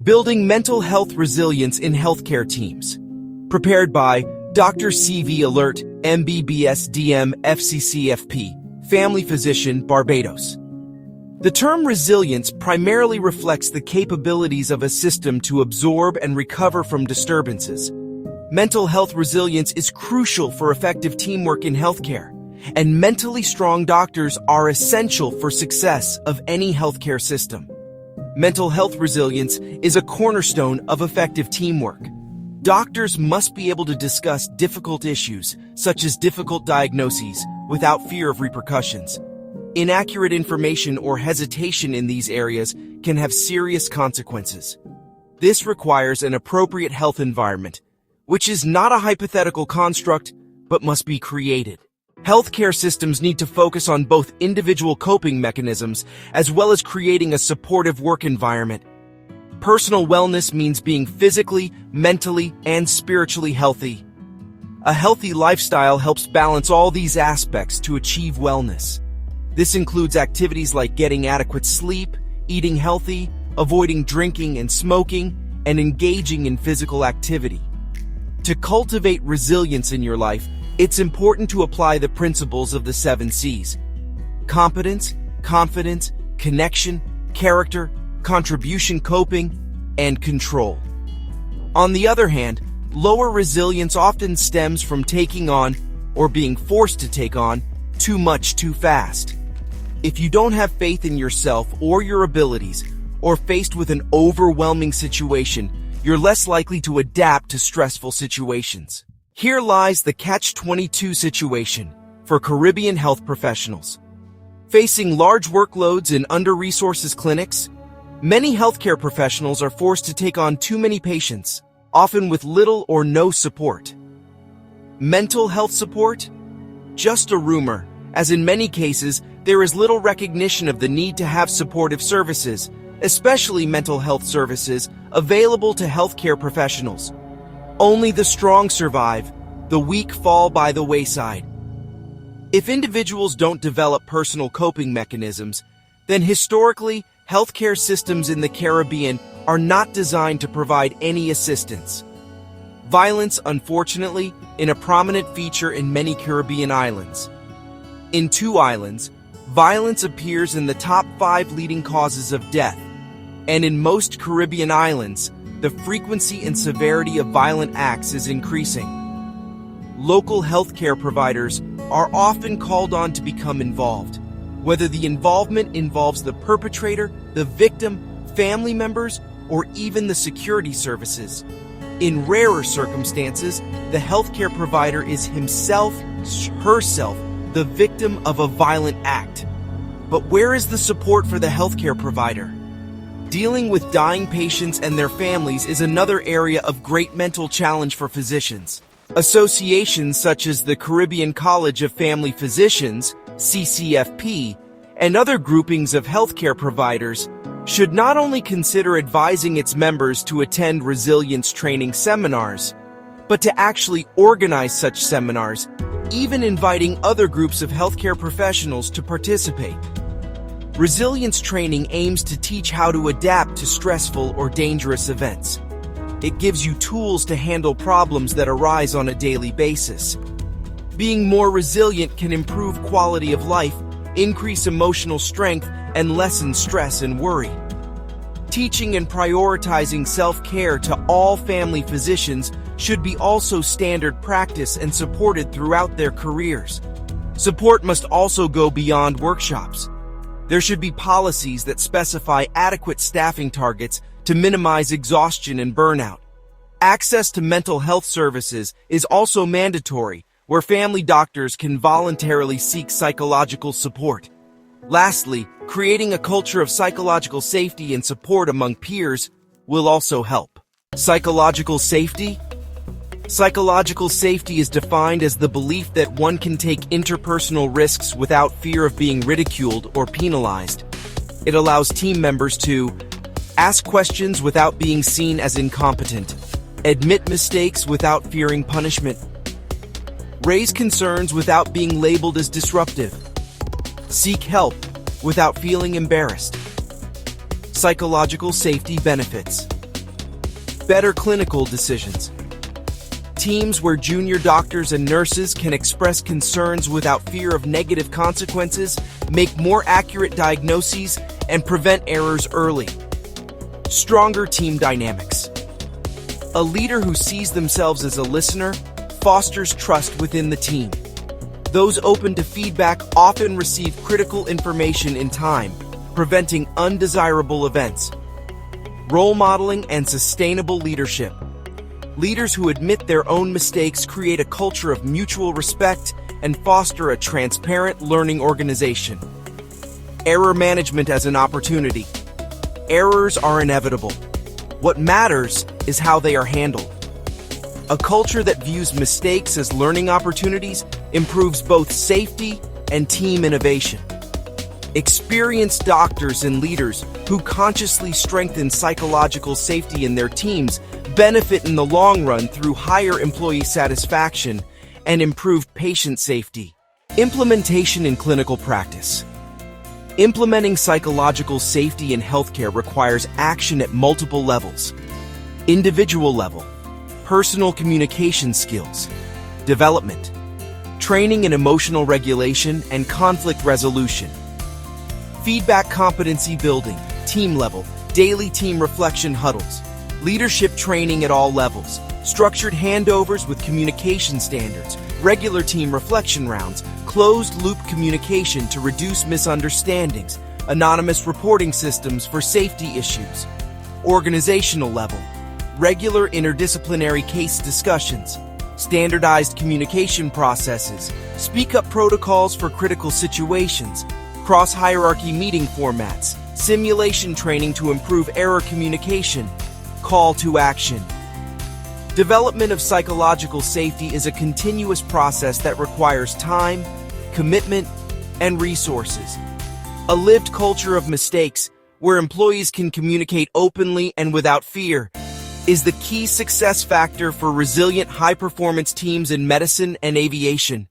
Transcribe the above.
Building Mental Health Resilience in Healthcare Teams. Prepared by Dr. C.V. Alert, MBBS DM FCCFP, Family Physician, Barbados. The term resilience primarily reflects the capabilities of a system to absorb and recover from disturbances. Mental health resilience is crucial for effective teamwork in healthcare, and mentally strong doctors are essential for success of any healthcare system. Mental health resilience is a cornerstone of effective teamwork. Doctors must be able to discuss difficult issues, such as difficult diagnoses, without fear of repercussions. Inaccurate information or hesitation in these areas can have serious consequences. This requires an appropriate health environment, which is not a hypothetical construct, but must be created. Healthcare systems need to focus on both individual coping mechanisms as well as creating a supportive work environment. Personal wellness means being physically, mentally, and spiritually healthy. A healthy lifestyle helps balance all these aspects to achieve wellness. This includes activities like getting adequate sleep, eating healthy, avoiding drinking and smoking, and engaging in physical activity. To cultivate resilience in your life, it's important to apply the principles of the 7 C's: competence, confidence, connection, character, contribution, coping, and control. On the other hand, lower resilience often stems from taking on, or being forced to take on, too much too fast. If you don't have faith in yourself or your abilities, or faced with an overwhelming situation, you're less likely to adapt to stressful situations. Here lies the catch-22 situation for Caribbean health professionals. Facing large workloads in under-resourced clinics, many healthcare professionals are forced to take on too many patients, often with little or no support. Mental health support? Just a rumor, as in many cases, there is little recognition of the need to have supportive services, especially mental health services, available to healthcare professionals. Only the strong survive, the weak fall by the wayside. If individuals don't develop personal coping mechanisms, then historically, healthcare systems in the Caribbean are not designed to provide any assistance. Violence, unfortunately, is a prominent feature in many Caribbean islands. In 2 islands, violence appears in the top 5 leading causes of death, and in most Caribbean islands, the frequency and severity of violent acts is increasing. Local healthcare providers are often called on to become involved, whether the involvement involves the perpetrator, the victim, family members, or even the security services. In rarer circumstances, the healthcare provider is herself, the victim of a violent act. But where is the support for the healthcare provider? Dealing with dying patients and their families is another area of great mental challenge for physicians. Associations such as the Caribbean College of Family Physicians, CCFP, and other groupings of healthcare providers should not only consider advising its members to attend resilience training seminars, but to actually organize such seminars, even inviting other groups of healthcare professionals to participate. Resilience training aims to teach how to adapt to stressful or dangerous events. It gives you tools to handle problems that arise on a daily basis. Being more resilient can improve quality of life, increase emotional strength, and lessen stress and worry. Teaching and prioritizing self-care to all family physicians should be also standard practice and supported throughout their careers. Support must also go beyond workshops. There should be policies that specify adequate staffing targets to minimize exhaustion and burnout. Access to mental health services is also mandatory, where family doctors can voluntarily seek psychological support. Lastly, creating a culture of psychological safety and support among peers will also help. Psychological safety? Psychological safety is defined as the belief that one can take interpersonal risks without fear of being ridiculed or penalized. It allows team members to ask questions without being seen as incompetent, admit mistakes without fearing punishment, raise concerns without being labeled as disruptive, seek help without feeling embarrassed. Psychological safety benefits. better clinical decisions. Teams where junior doctors and nurses can express concerns without fear of negative consequences, make more accurate diagnoses, and prevent errors early. Stronger team dynamics. A leader who sees themselves as a listener fosters trust within the team. Those open to feedback often receive critical information in time, preventing undesirable events. Role modeling and sustainable leadership. Leaders who admit their own mistakes create a culture of mutual respect and foster a transparent learning organization. Error management as an opportunity. Errors are inevitable. What matters is how they are handled. A culture that views mistakes as learning opportunities improves both safety and team innovation. Experienced doctors and leaders who consciously strengthen psychological safety in their teams benefit in the long run through higher employee satisfaction and improved patient safety. Implementation in clinical practice. Implementing psychological safety in healthcare requires action at multiple levels. Individual level, personal communication skills, development, training in emotional regulation and conflict resolution. Feedback competency building, team level, daily team reflection huddles, leadership training at all levels, structured handovers with communication standards, regular team reflection rounds, closed-loop communication to reduce misunderstandings, anonymous reporting systems for safety issues. Organizational level, regular interdisciplinary case discussions, standardized communication processes, speak-up protocols for critical situations, cross-hierarchy meeting formats, simulation training to improve error communication, call to action. Development of psychological safety is a continuous process that requires time, commitment, and resources. A lived culture of mistakes, where employees can communicate openly and without fear, is the key success factor for resilient high-performance teams in medicine and aviation.